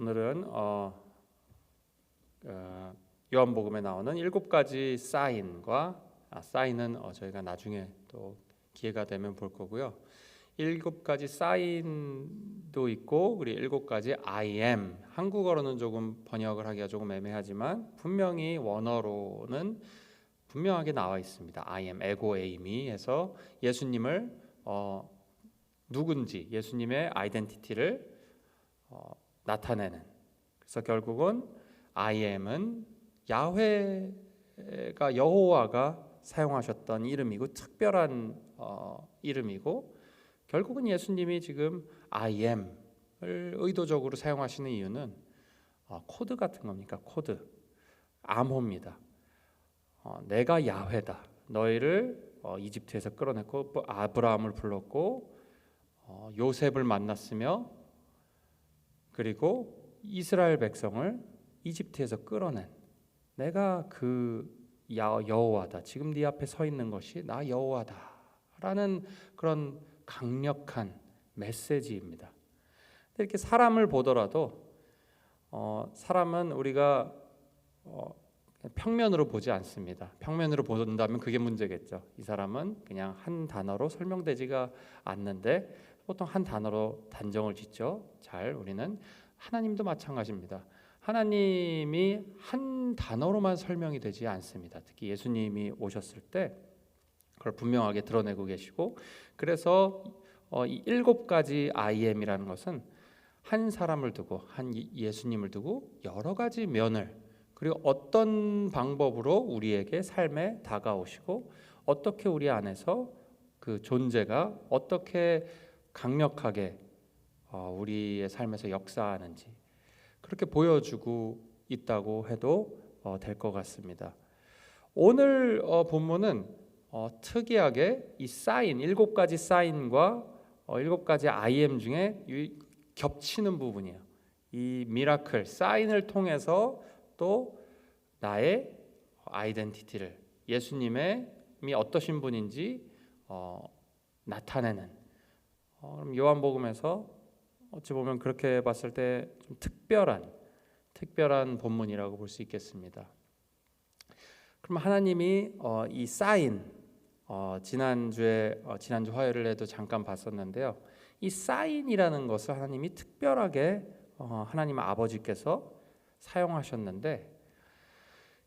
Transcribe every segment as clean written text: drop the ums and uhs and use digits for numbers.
오늘은 요한복음에 나오는 7가지 사인과 사인은 저희가 나중에 또 기회가 되면 볼 거고요. 7가지 사인도 있고 그리고 7가지 I am, 한국어로는 조금 번역을 하기가 조금 애매하지만 분명히 원어로는 분명하게 나와 있습니다. I am, 에고 에이미 해서 예수님을 누군지, 예수님의 아이덴티티를 나타내는. 그래서 결국은 I am은 야훼가, 여호와가 사용하셨던 이름이고 특별한 이름이고, 결국은 예수님이 지금 I am을 의도적으로 사용하시는 이유는 코드 같은 겁니까? 코드, 암호입니다. 내가 야훼다. 너희를 이집트에서 끌어냈고 아브라함을 불렀고 요셉을 만났으며 그리고 이스라엘 백성을 이집트에서 끌어낸 내가 그 여호와다. 지금 네 앞에 서 있는 것이 나 여호와다 라는 그런 강력한 메시지입니다. 이렇게 사람을 보더라도 사람은 우리가 평면으로 보지 않습니다. 평면으로 본다면 그게 문제겠죠. 이 사람은 그냥 한 단어로 설명되지가 않는데 보통 한 단어로 단정을 짓죠. 우리는 하나님도 마찬가지입니다. 하나님이 한 단어로만 설명이 되지 않습니다. 특히 예수님이 오셨을 때 그걸 분명하게 드러내고 계시고, 그래서 이 7가지 I am이라는 것은 한 사람을 두고, 한 예수님을 두고 여러 가지 면을, 그리고 어떤 방법으로 우리에게 삶에 다가오시고 어떻게 우리 안에서 그 존재가 어떻게 강력하게 우리의 삶에서 역사하는지 그렇게 보여주고 있다고 해도 될 것 같습니다. 오늘 본문은 특이하게 이 사인, 7가지 사인과 7가지 I am 중에 겹치는 부분이에요. 이 미라클, 사인을 통해서 또 나의 아이덴티티를, 예수님이 어떠신 분인지 나타내는, 그럼 요한복음에서 어찌 보면 그렇게 봤을 때 좀 특별한 본문이라고 볼 수 있겠습니다. 그럼 하나님이 이 사인, 지난주 화요일에도 잠깐 봤었는데요. 이 사인이라는 것을 하나님이 특별하게 하나님 아버지께서 사용하셨는데,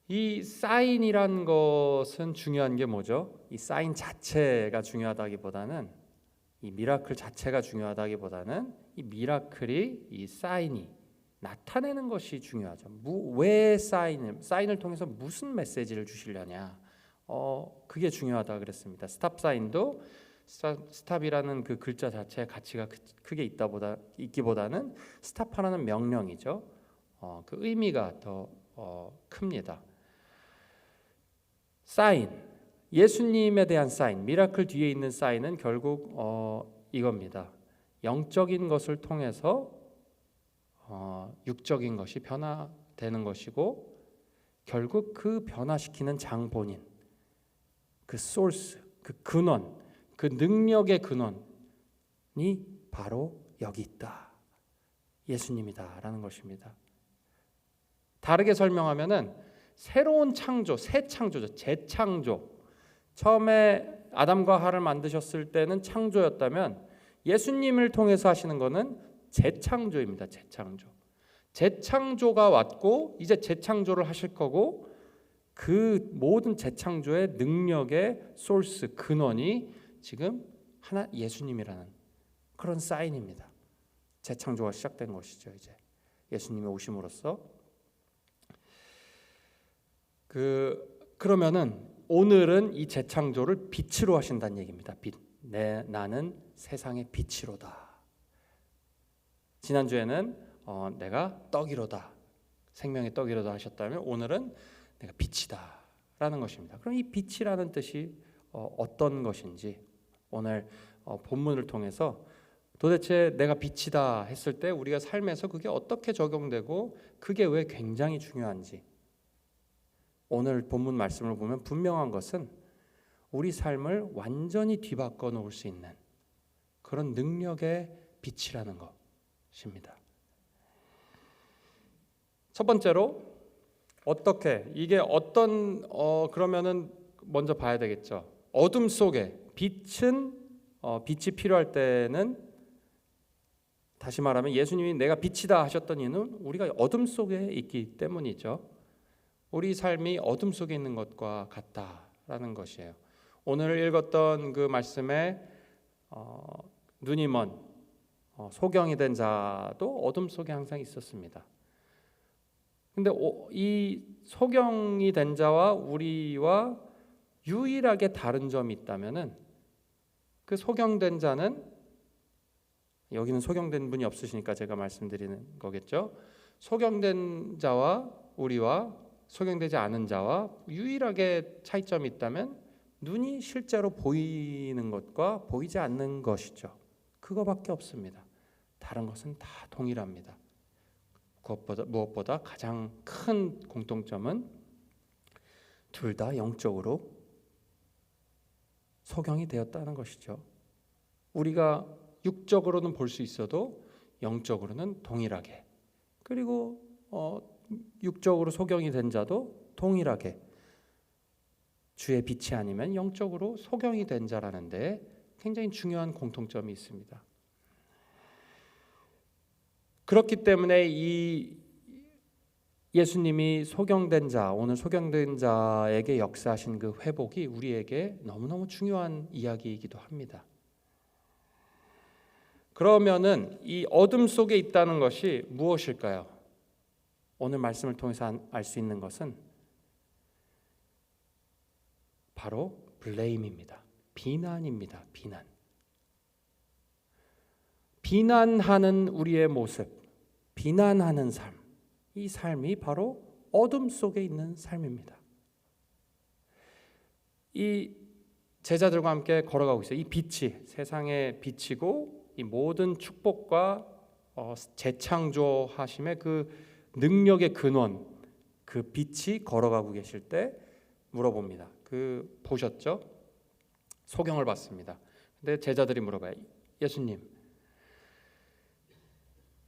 이 사인이란 것은 중요한 게 뭐죠? 이 사인 자체가 중요하다기보다는, 이 미라클 자체가 중요하다기보다는 이 미라클이, 이 사인이 나타내는 것이 중요하죠. 왜 사인을 통해서 무슨 메시지를 주시려냐, 그게 중요하다 그랬습니다. 스탑 사인도 스탑이라는 그 글자 자체의 가치가 크게 있기보다는 스탑하라는 명령이죠. 그 의미가 더 큽니다. 사인, 예수님에 대한 사인, 미라클 뒤에 있는 사인은 결국 이겁니다. 영적인 것을 통해서 육적인 것이 변화되는 것이고, 결국 그 변화시키는 장본인, 그 소스, 그 근원, 그 능력의 근원이 바로 여기 있다, 예수님이다라는 것입니다. 다르게 설명하면은 새로운 창조, 새 창조죠. 재창조. 처음에 아담과 하와를 만드셨을 때는 창조였다면 예수님을 통해서 하시는 것은 재창조입니다. 재창조가 왔고 이제 재창조를 하실 거고, 그 모든 재창조의 능력의 소스, 근원이 지금 예수님이라는 그런 사인입니다. 재창조가 시작된 것이죠. 이제 예수님의 오심으로써. 그러면은 오늘은 이 재창조를 빛으로 하신다는 얘기입니다. 빛. 나는 세상의 빛이로다. 지난주에는 내가 떡이로다, 생명의 떡이로다 하셨다면 오늘은 내가 빛이다 라는 것입니다. 그럼 이 빛이라는 뜻이 어떤 것인지 오늘 본문을 통해서 도대체 내가 빛이다 했을 때 우리가 삶에서 그게 어떻게 적용되고 그게 왜 굉장히 중요한지, 오늘 본문 말씀을 보면 분명한 것은 우리 삶을 완전히 뒤바꿔 놓을 수 있는 그런 능력의 빛이라는 것입니다. 첫 번째로 어떻게 이게 어떤 그러면은 먼저 봐야 되겠죠. 어둠 속에 빛이 필요할 때는 다시 말하면 예수님이 내가 빛이다 하셨던 이유는 우리가 어둠 속에 있기 때문이죠. 우리 삶이 어둠 속에 있는 것과 같다라는 것이에요. 오늘 읽었던 그 말씀에 눈이 먼 소경이 된 자도 어둠 속에 항상 있었습니다. 근데 이 소경이 된 자와 우리와 유일하게 다른 점이 있다면은 그 소경된 자는, 여기는 소경된 분이 없으시니까 제가 말씀드리는 거겠죠. 소경된 자와 우리와 소경되지 않은 자와 유일하게 차이점이 있다면 눈이 실제로 보이는 것과 보이지 않는 것이죠. 그거밖에 없습니다. 다른 것은 다 동일합니다. 무엇보다 가장 큰 공통점은 둘 다 영적으로 소경이 되었다는 것이죠. 우리가 육적으로는 볼 수 있어도 영적으로는 동일하게, 그리고 육적으로 소경이 된 자도 동일하게 주의 빛이 아니면 영적으로 소경이 된 자라는 데 굉장히 중요한 공통점이 있습니다. 그렇기 때문에 이 예수님이 소경된 자, 오늘 소경된 자에게 역사하신 그 회복이 우리에게 너무너무 중요한 이야기이기도 합니다. 그러면은 이 어둠 속에 있다는 것이 무엇일까요? 오늘 말씀을 통해서 알 수 있는 것은 바로 블레임입니다. 비난입니다. 비난하는 우리의 모습, 비난하는 삶, 이 삶이 바로 어둠 속에 있는 삶입니다. 이 제자들과 함께 걸어가고 있어요. 이 빛이 세상의 빛이고 이 모든 축복과 재창조하심의 그 능력의 근원, 그 빛이 걸어가고 계실 때 물어봅니다. 보셨죠? 소경을 봤습니다. 근데 제자들이 물어봐요. 예수님,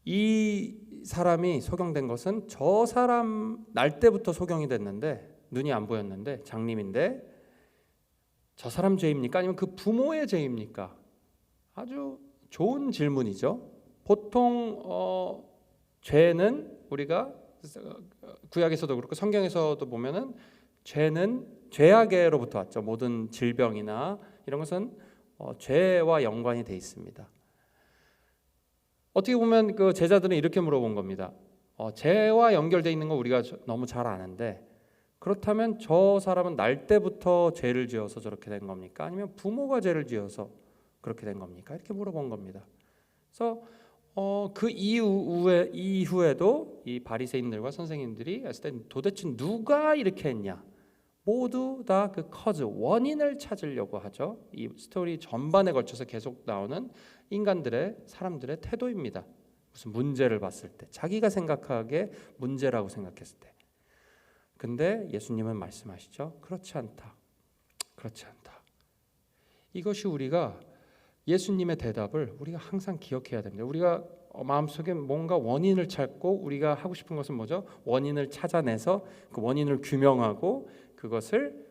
이 사람이 소경된 것은 저 사람 날 때부터 소경이 됐는데 눈이 안 보였는데 장님인데 저 사람 죄입니까? 아니면 그 부모의 죄입니까? 아주 좋은 질문이죠. 보통 죄는 우리가 구약에서도 그렇고 성경에서도 보면은 죄는 죄악으로부터 왔죠. 모든 질병이나 이런 것은 죄와 연관이 돼 있습니다. 어떻게 보면 그 제자들은 이렇게 물어본 겁니다. 죄와 연결되어 있는 거 우리가 너무 잘 아는데 그렇다면 저 사람은 날 때부터 죄를 지어서 저렇게 된 겁니까? 아니면 부모가 죄를 지어서 그렇게 된 겁니까? 이렇게 물어본 겁니다. 그래서 그 이후에도 이 바리새인들과 선생님들이 했을 때 도대체 누가 이렇게 했냐? 모두 다 그 커즈, 원인을 찾으려고 하죠. 이 스토리 전반에 걸쳐서 계속 나오는 사람들의 태도입니다. 무슨 문제를 봤을 때, 자기가 생각하기에 문제라고 생각했을 때. 근데 예수님은 말씀하시죠. 그렇지 않다. 이것이 우리가 예수님의 대답을 우리가 항상 기억해야 됩니다. 우리가 마음속에 뭔가 원인을 찾고 우리가 하고 싶은 것은 뭐죠? 원인을 찾아내서 그 원인을 규명하고 그것을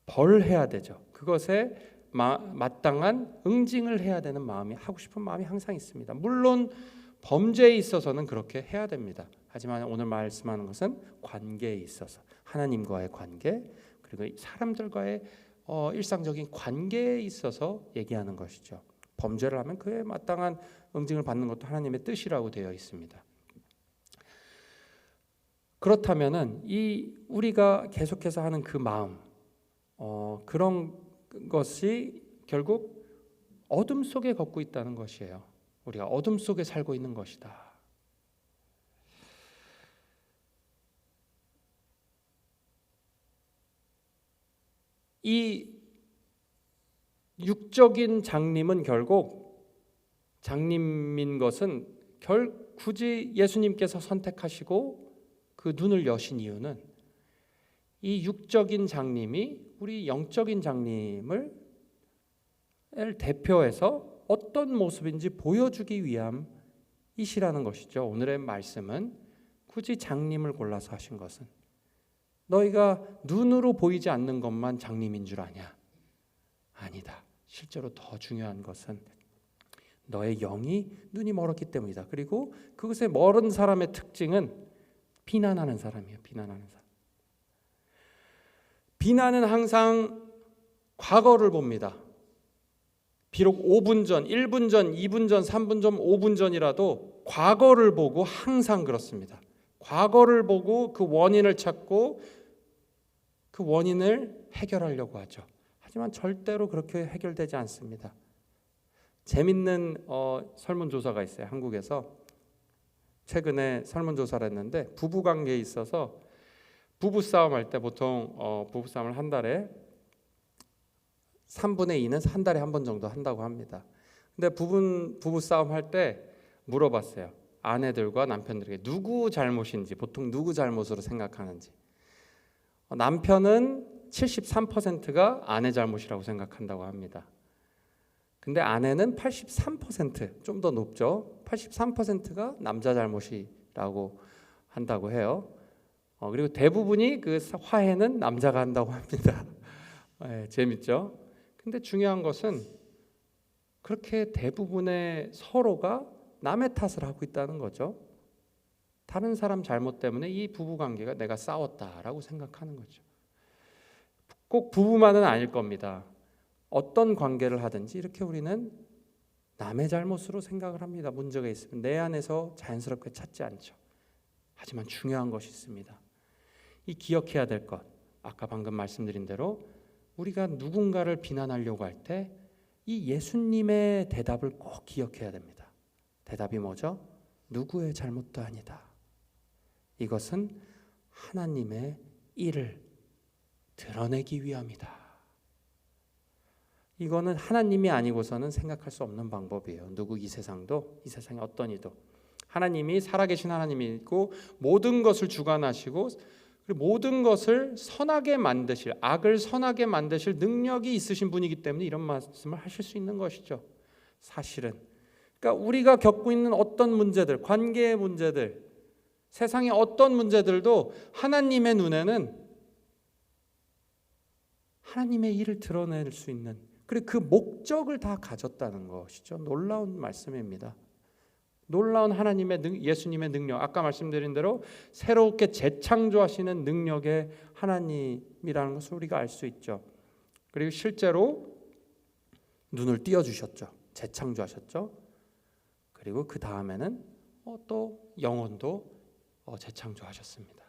벌해야 되죠. 그것에 마땅한 응징을 해야 되는 마음이, 하고 싶은 마음이 항상 있습니다. 물론 범죄에 있어서는 그렇게 해야 됩니다. 하지만 오늘 말씀하는 것은 관계에 있어서 하나님과의 관계, 그리고 사람들과의 일상적인 관계에 있어서 얘기하는 것이죠. 범죄를 하면 그에 마땅한 응징을 받는 것도 하나님의 뜻이라고 되어 있습니다. 그렇다면은 이 우리가 계속해서 하는 그 마음, 그런 것이 결국 어둠 속에 걷고 있다는 것이에요. 우리가 어둠 속에 살고 있는 것이다. 이 육적인 장님은 결국 장님인 것은 굳이 예수님께서 선택하시고 그 눈을 여신 이유는 이 육적인 장님이 우리 영적인 장님을 대표해서 어떤 모습인지 보여주기 위함이시라는 것이죠. 오늘의 말씀은 굳이 장님을 골라서 하신 것은 너희가 눈으로 보이지 않는 것만 장님인 줄 아냐? 아니다. 실제로 더 중요한 것은 너의 영이 눈이 멀었기 때문이다. 그리고 그것의 멀은 사람의 특징은 비난하는 사람이에요. 비난하는 사람. 비난은 항상 과거를 봅니다. 비록 5분 전, 1분 전, 2분 전, 3분 전, 5분 전이라도 과거를 보고 항상 그렇습니다. 과거를 보고 그 원인을 찾고 그 원인을 해결하려고 하죠. 하지만 절대로 그렇게 해결되지 않습니다. 재밌는 설문조사가 있어요. 한국에서 최근에 설문조사를 했는데 부부관계에 있어서 부부싸움 할 때 보통 부부싸움을 한 달에 3분의 2는 한 달에 한 번 정도 한다고 합니다. 근데 부부싸움 할 때 물어봤어요. 아내들과 남편들에게 누구 잘못인지, 보통 누구 잘못으로 생각하는지. 남편은 73%가 아내 잘못이라고 생각한다고 합니다. 근데 아내는 83%, 좀 더 높죠. 83%가 남자 잘못이라고 한다고 해요. 그리고 대부분이 그 화해는 남자가 한다고 합니다. 재밌죠? 근데 중요한 것은 그렇게 대부분의 서로가 남의 탓을 하고 있다는 거죠. 다른 사람 잘못 때문에 이 부부관계가 내가 싸웠다라고 생각하는 거죠. 꼭 부부만은 아닐 겁니다. 어떤 관계를 하든지 이렇게 우리는 남의 잘못으로 생각을 합니다. 문제가 있으면 내 안에서 자연스럽게 찾지 않죠. 하지만 중요한 것이 있습니다. 이 기억해야 될 것, 아까 방금 말씀드린 대로 우리가 누군가를 비난하려고 할 때 이 예수님의 대답을 꼭 기억해야 됩니다. 대답이 뭐죠? 누구의 잘못도 아니다. 이것은 하나님의 일을 드러내기 위함이다. 이거는 하나님이 아니고서는 생각할 수 없는 방법이에요. 누구 이 세상도, 이 세상의 어떤 이도 하나님이 살아계신 하나님이고 모든 것을 주관하시고 그리고 모든 것을 선하게 만드실, 악을 선하게 만드실 능력이 있으신 분이기 때문에 이런 말씀을 하실 수 있는 것이죠. 사실은 그러니까 우리가 겪고 있는 어떤 문제들, 관계의 문제들, 세상의 어떤 문제들도 하나님의 눈에는 하나님의 일을 드러낼 수 있는, 그리고 그 목적을 다 가졌다는 것이죠. 놀라운 말씀입니다. 놀라운 하나님의 예수님의 능력, 아까 말씀드린 대로 새롭게 재창조하시는 능력의 하나님이라는 것을 우리가 알 수 있죠. 그리고 실제로 눈을 띄워주셨죠. 재창조하셨죠. 그리고 그 다음에는 또 영혼도 재창조하셨습니다.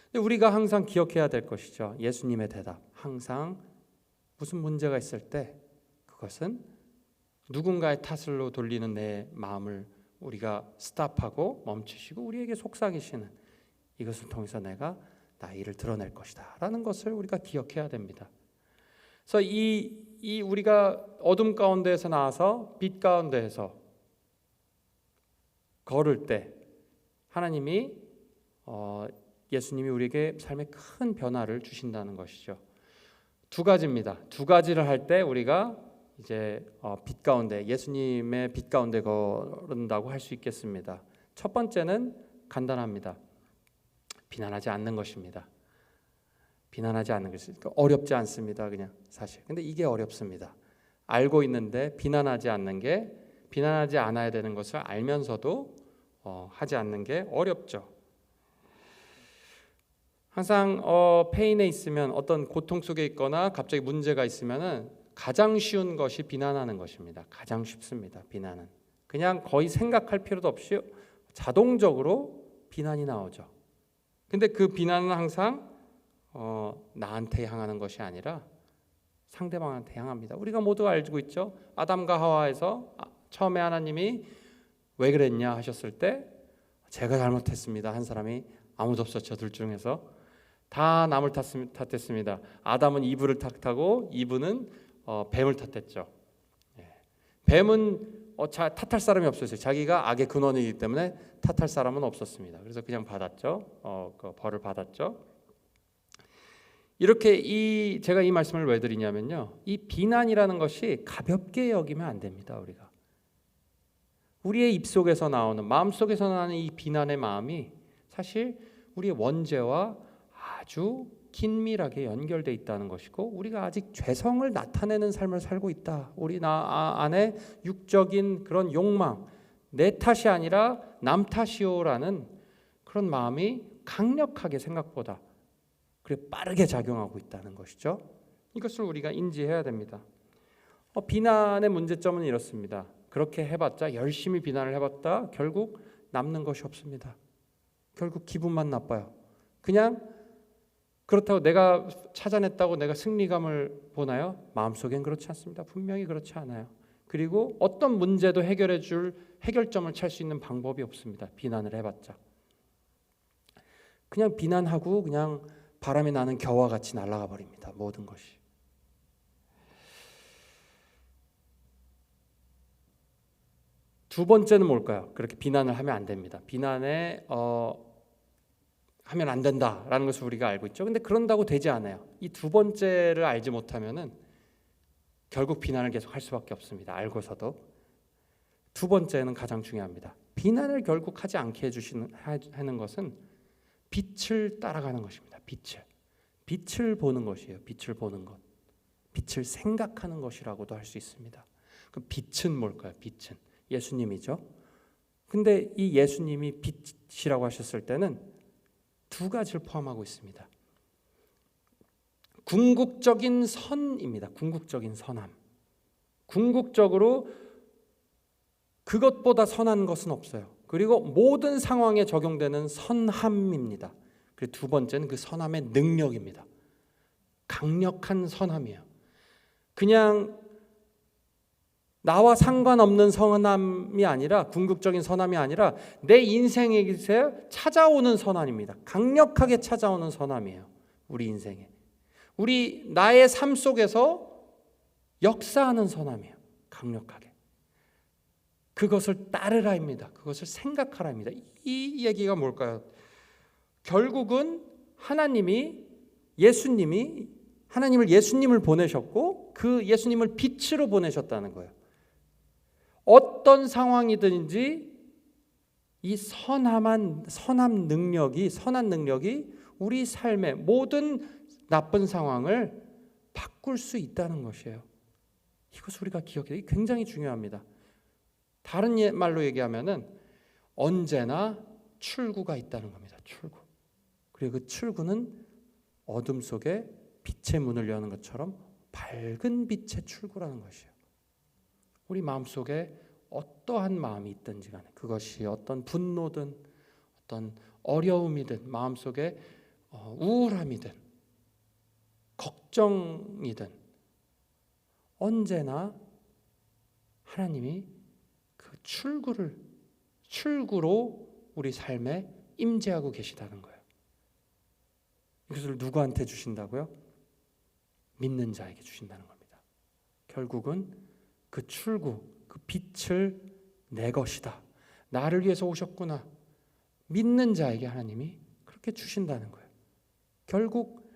근데 우리가 항상 기억해야 될 것이죠. 예수님의 대답, 항상 무슨 문제가 있을 때 그것은 누군가의 탓으로 돌리는 내 마음을 우리가 스탑하고 멈추시고 우리에게 속삭이시는 이것을 통해서 내가 나의 일을 드러낼 것이다 라는 것을 우리가 기억해야 됩니다. 그래서 이 우리가 어둠 가운데에서 나와서 빛 가운데에서 걸을 때 하나님이 예수님이 우리에게 삶에 큰 변화를 주신다는 것이죠. 두 가지입니다. 두 가지를 할 때 우리가 이제 빛 가운데, 예수님의 빛 가운데 걸은다고 할 수 있겠습니다. 첫 번째는 간단합니다. 비난하지 않는 것입니다. 비난하지 않는 것이 어렵지 않습니다. 그냥 사실. 근데 이게 어렵습니다. 알고 있는데 비난하지 않아야 되는 것을 알면서도 하지 않는 게 어렵죠. 항상 페인에 있으면, 어떤 고통 속에 있거나 갑자기 문제가 있으면은 가장 쉬운 것이 비난하는 것입니다. 가장 쉽습니다. 비난은 그냥 거의 생각할 필요도 없이 자동적으로 비난이 나오죠. 근데 그 비난은 항상 나한테 향하는 것이 아니라 상대방한테 향합니다. 우리가 모두 알고 있죠. 아담과 하와에서 처음에 하나님이 왜 그랬냐 하셨을 때 제가 잘못했습니다 한 사람이 아무도 없었죠. 둘 중에서 다 남을 탓했습니다. 아담은 이브를 탓하고 이브는 뱀을 탓했죠. 뱀은 탓할 사람이 없었어요. 자기가 악의 근원이기 때문에 탓할 사람은 없었습니다. 그래서 그냥 받았죠. 그 벌을 받았죠. 이렇게 제가 이 말씀을 왜 드리냐면요, 이 비난이라는 것이 가볍게 여기면 안 됩니다. 우리의 입속에서 나오는, 마음속에서 나는 이 비난의 마음이 사실 우리의 원죄와 아주 긴밀하게 연결되어 있다는 것이고, 우리가 아직 죄성을 나타내는 삶을 살고 있다. 우리 안에 육적인 그런 욕망, 내 탓이 아니라 남 탓이요라는 그런 마음이 강력하게 생각보다 그래 빠르게 작용하고 있다는 것이죠. 이것을 우리가 인지해야 됩니다. 비난의 문제점은 이렇습니다. 그렇게 해봤자, 열심히 비난을 해봤다 결국 남는 것이 없습니다. 결국 기분만 나빠요. 그냥 그렇다고 내가 찾아냈다고 내가 승리감을 보나요? 마음속엔 그렇지 않습니다. 분명히 그렇지 않아요. 그리고 어떤 문제도 해결해 줄 해결점을 찾을 수 있는 방법이 없습니다. 비난을 해봤자. 그냥 비난하고 그냥 바람이 나는 겨와 같이 날아가 버립니다. 모든 것이. 두 번째는 뭘까요? 그렇게 비난을 하면 안 됩니다. 비난에 하면 안 된다라는 것을 우리가 알고 있죠. 근데 그런다고 되지 않아요. 이 두 번째를 알지 못하면은 결국 비난을 계속 할 수밖에 없습니다. 알고서도. 두 번째는 가장 중요합니다. 비난을 결국 하지 않게 하는 것은 빛을 따라가는 것입니다. 빛을 보는 것이에요. 빛을 보는 것. 빛을 생각하는 것이라고도 할 수 있습니다. 그 빛은 뭘까요? 빛은 예수님이죠. 근데 이 예수님이 빛이라고 하셨을 때는 두 가지를 포함하고 있습니다. 궁극적인 선입니다. 궁극적인 선함. 궁극적으로 그것보다 선한 것은 없어요. 그리고 모든 상황에 적용되는 선함입니다. 그리고 두 번째는 그 선함의 능력입니다. 강력한 선함이에요. 그냥 나와 상관없는 선함이 아니라, 궁극적인 선함이 아니라 내 인생에서 찾아오는 선함입니다. 강력하게 찾아오는 선함이에요. 우리 인생에. 나의 삶 속에서 역사하는 선함이에요. 강력하게. 그것을 따르라입니다. 그것을 생각하라입니다. 이 얘기가 뭘까요? 결국은 하나님을 예수님을 보내셨고 그 예수님을 빛으로 보내셨다는 거예요. 어떤 상황이든지 이 선한 능력이 우리 삶의 모든 나쁜 상황을 바꿀 수 있다는 것이에요. 이것을 우리가 기억해야 돼요. 굉장히 중요합니다. 다른 말로 얘기하면은 언제나 출구가 있다는 겁니다. 출구. 그리고 그 출구는 어둠 속에 빛의 문을 여는 것처럼 밝은 빛의 출구라는 것이에요. 우리 마음속에 어떠한 마음이 있든지 간에, 그것이 어떤 분노든 어떤 어려움이든 마음속에 우울함이든 걱정이든 언제나 하나님이 그 출구로 우리 삶에 임재하고 계시다는 거예요. 이것을 누구한테 주신다고요? 믿는 자에게 주신다는 겁니다. 결국은 그 출구, 그 빛을 내 것이다. 나를 위해서 오셨구나. 믿는 자에게 하나님이 그렇게 주신다는 거예요. 결국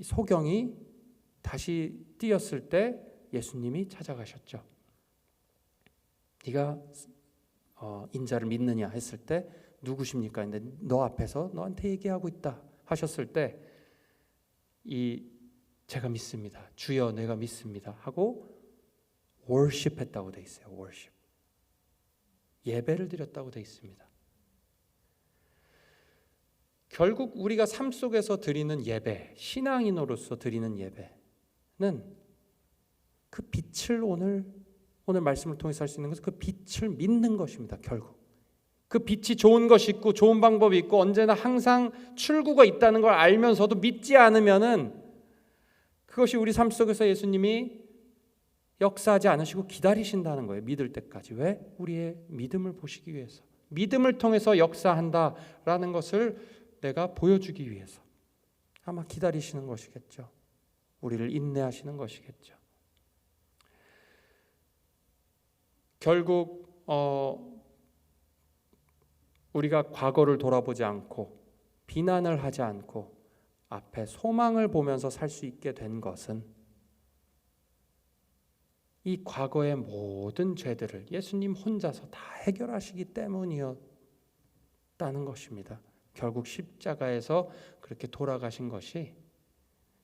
소경이 다시 뛰었을 때 예수님이 찾아가셨죠. 네가 인자를 믿느냐 했을 때 누구십니까? 근데 너 앞에서 너한테 얘기하고 있다 하셨을 때 제가 믿습니다. 주여 내가 믿습니다 하고 worship했다고 돼 있어요. worship. 예배를 드렸다고 돼 있습니다. 결국 우리가 삶 속에서 드리는 예배, 신앙인으로서 드리는 예배는 그 빛을 오늘 말씀을 통해서 할 수 있는 것은 그 빛을 믿는 것입니다. 결국 그 빛이 좋은 것이 있고 좋은 방법이 있고 언제나 항상 출구가 있다는 걸 알면서도 믿지 않으면은 그것이 우리 삶 속에서 예수님이 역사하지 않으시고 기다리신다는 거예요. 믿을 때까지. 왜? 우리의 믿음을 보시기 위해서. 믿음을 통해서 역사한다라는 것을 내가 보여주기 위해서 아마 기다리시는 것이겠죠. 우리를 인내하시는 것이겠죠. 결국 우리가 과거를 돌아보지 않고 비난을 하지 않고 앞에 소망을 보면서 살 수 있게 된 것은 이 과거의 모든 죄들을 예수님 혼자서 다 해결하시기 때문이었다는 같다는 것입니다. 결국 십자가에서 그렇게 돌아가신 것이,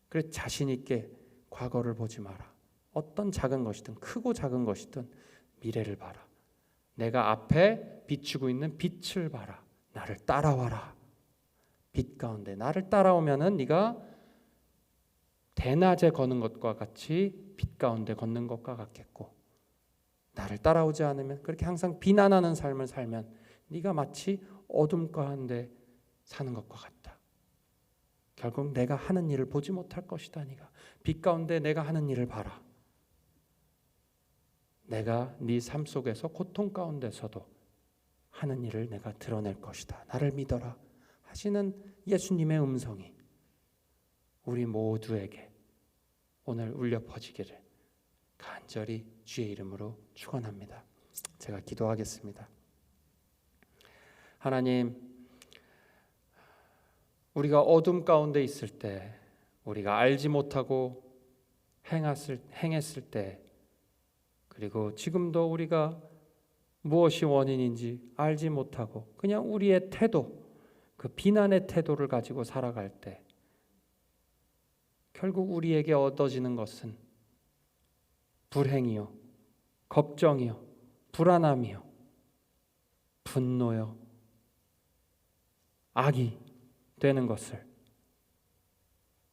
그래 자신 있게 과거를 보지 마라. 어떤 작은 것이든 크고 작은 것이든 미래를 봐라. 내가 앞에 비추고 있는 빛을 봐라. 나를 따라와라. 빛 가운데 나를 따라오면은 네가 대낮에 걷는 것과 같이 빛 가운데 걷는 것과 같겠고, 나를 따라오지 않으면, 그렇게 항상 비난하는 삶을 살면 네가 마치 어둠 가운데 사는 것과 같다. 결국 내가 하는 일을 보지 못할 것이다. 네가 빛 가운데 내가 하는 일을 봐라. 내가 네 삶 속에서 고통 가운데서도 하는 일을 내가 드러낼 것이다. 나를 믿어라 하시는 예수님의 음성이 우리 모두에게 오늘 울려 퍼지기를 간절히 주의 이름으로 축원합니다. 제가 기도하겠습니다. 하나님, 우리가 어둠 가운데 있을 때, 우리가 알지 못하고 행했을 때, 그리고 지금도 우리가 무엇이 원인인지 알지 못하고 그냥 우리의 태도, 그 비난의 태도를 가지고 살아갈 때 결국 우리에게 얻어지는 것은 불행이요, 걱정이요, 불안함이요, 분노요, 악이 되는 것을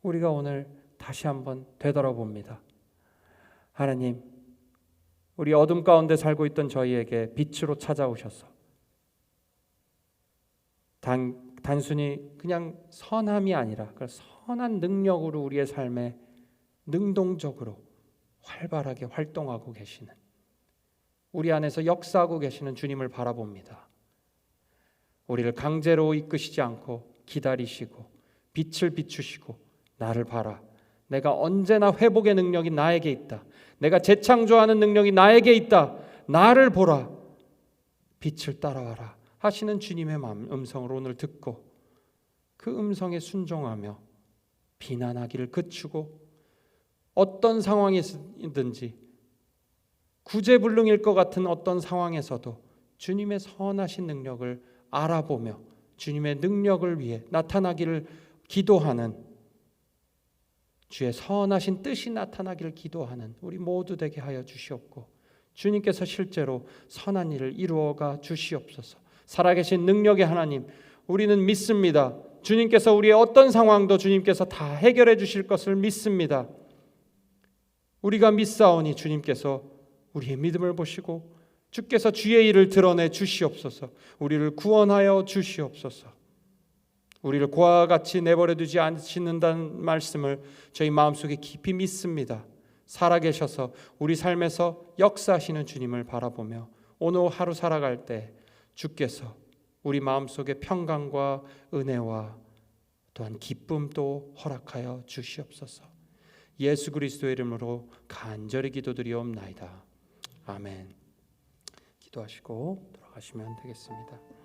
우리가 오늘 다시 한번 되돌아봅니다. 하나님, 우리 어둠 가운데 살고 있던 저희에게 빛으로 찾아오셔서 단순히 그냥 선함이 아니라 그 선한 능력으로 우리의 삶에 능동적으로 활발하게 활동하고 계시는, 우리 안에서 역사하고 계시는 주님을 바라봅니다. 우리를 강제로 이끄시지 않고 기다리시고 빛을 비추시고 나를 봐라. 내가 언제나 회복의 능력이 나에게 있다. 내가 재창조하는 능력이 나에게 있다. 나를 보라. 빛을 따라와라 하시는 주님의 음성을 오늘 듣고 그 음성에 순종하며 비난하기를 그치고 어떤 상황이든지 구제불능일 것 같은 어떤 상황에서도 주님의 선하신 능력을 알아보며 주님의 능력을 위해 나타나기를 기도하는, 주의 선하신 뜻이 나타나기를 기도하는 우리 모두 되게 하여 주시옵고, 주님께서 실제로 선한 일을 이루어가 주시옵소서. 살아계신 능력의 하나님, 우리는 믿습니다. 주님께서 우리의 어떤 상황도 주님께서 다 해결해 주실 것을 믿습니다. 우리가 믿사오니 주님께서 우리의 믿음을 보시고 주께서 주의 일을 드러내 주시옵소서. 우리를 구원하여 주시옵소서. 우리를 고아와 같이 내버려 두지 않으신다는 말씀을 저희 마음속에 깊이 믿습니다. 살아계셔서 우리 삶에서 역사하시는 주님을 바라보며 오늘 하루 살아갈 때 주께서 우리 마음속에 평강과 은혜와 또한 기쁨도 허락하여 주시옵소서. 예수 그리스도의 이름으로 간절히 기도드리옵나이다. 아멘. 기도하시고 돌아가시면 되겠습니다.